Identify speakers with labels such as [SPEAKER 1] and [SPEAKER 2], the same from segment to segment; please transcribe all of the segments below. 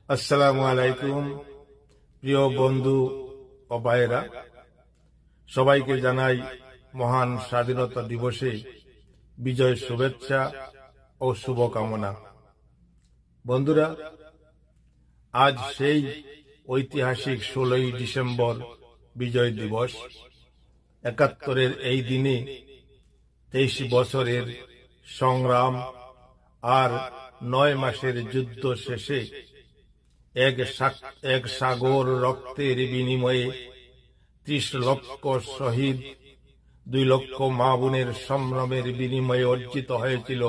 [SPEAKER 1] আসসালামু আলাইকুম প্রিয় বন্ধু ও ভাইয়েরা, সবাইকে জানাই মহান স্বাধীনতা দিবসে বিজয় শুভেচ্ছা ও শুভকামনা। বন্ধুরা, আজ সেই ঐতিহাসিক 16ই ডিসেম্বর বিজয় দিবস। ৭১-এর এই দিনে 23 বছরের সংগ্রাম আর 9 মাসের যুদ্ধ শেষে এক সাগর রক্তের বিনিময়ে 30 লক্ষ শহীদ, 2 লক্ষ মা বোনের সংগ্রামের বিনিময়ে অর্জিত হয়েছিল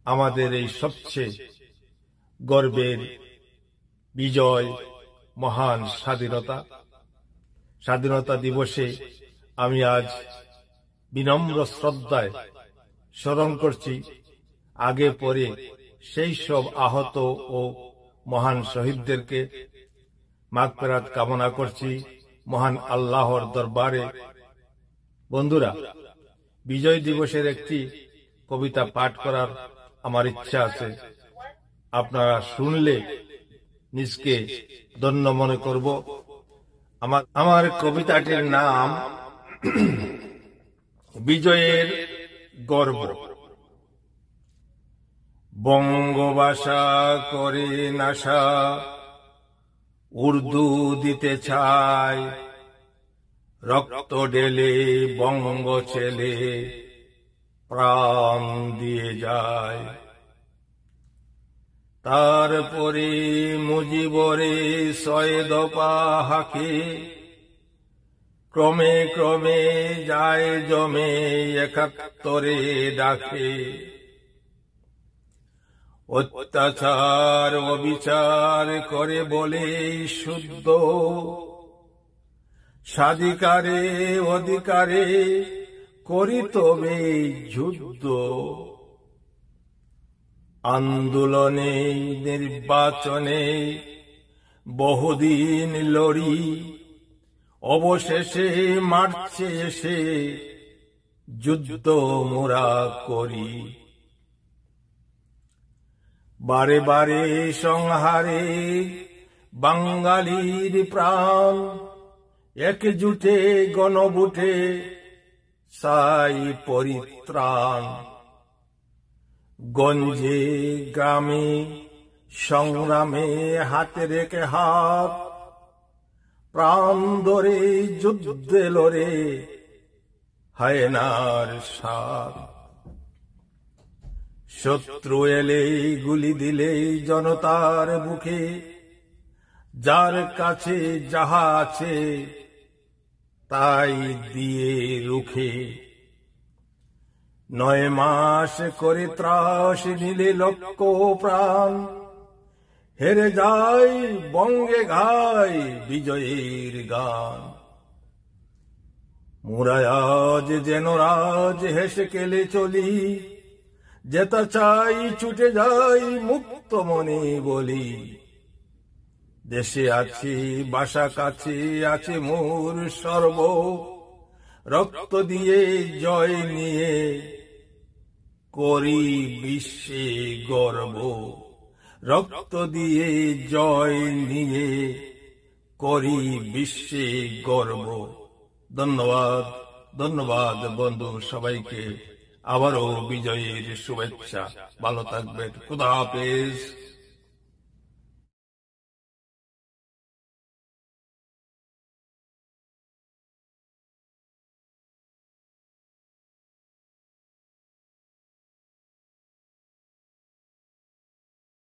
[SPEAKER 1] আমাদের এই সবচেয়ে গর্বের বিজয়, মহান স্বাধীনতা দিবসে আমি আজ বিনম্র শ্রদ্ধায় স্মরণ করছি আগে পরে সেই সব আহত ও মহান শহীদদেরকে। মাগফিরাত কামনা করছি মহান আল্লাহর দরবারে। বন্ধুরা, বিজয় দিবসের একটি কবিতা পাঠ করার আমার ইচ্ছা আছে। আপনারা শুনলে নিজকে ধন্য মনে করব। আমার কবিতাটির নাম বিজয়ের গর্ব। বঙ্গভাষা করে নাশা, উর্দু দিতে চায়, রক্ত ঢেলে বঙ্গ ছেলে প্রাণ দিয়ে যায়। তারপরে মুজিবরে 6 দফা হাকে, ক্রমে ক্রমে যায় জমে ৭১-এ ডাকে। অত্যাচার অবিচার করে বলে শুদ্ধ, স্বাধিকারে অধিকারে করি তবে যুদ্ধ। আন্দোলনে নির্বাচনে বহুদিন লড়ি, অবশেষে মার্চে এসে যুদ্ধ মোরা করি। বারে বারে সংহারে বাঙালির প্রাণ, একজুটে গণভোটে চাই পরিত্রাণ। গঞ্জে গ্রামে সংগ্রামে হাতে রেখে হাত, প্রাণ ধরে যুদ্ধে লড়ে হায়নার সাথ। শত্রু এলেই গুলি দিলেই জনতার বুকে, যার কাছে যাহা আছে তাই দিয়ে রুখে। 9 মাস করে ত্রাস নিলে লক্ষ প্রাণ, হেরে যায় বঙ্গে গায় বিজয়ের গান। মোরা আজ যেন রাজ হেসে কেলে চলি, যেতা চাই ছুটে যাই মুক্ত মনে বলি। দেশে আছি বাসা কাছে আছে মোর সর্ব, রক্ত দিয়ে জয় নিয়ে করি বিশ্বে গর্ব। রক্ত দিয়ে জয় নিয়ে করি বিশ্বে গর্ব। ধন্যবাদ, ধন্যবাদ বন্ধু সবাইকে। আবারও বিজয়ের শুভেচ্ছা। ভালো থাকবেন। খুদা হাফেজ।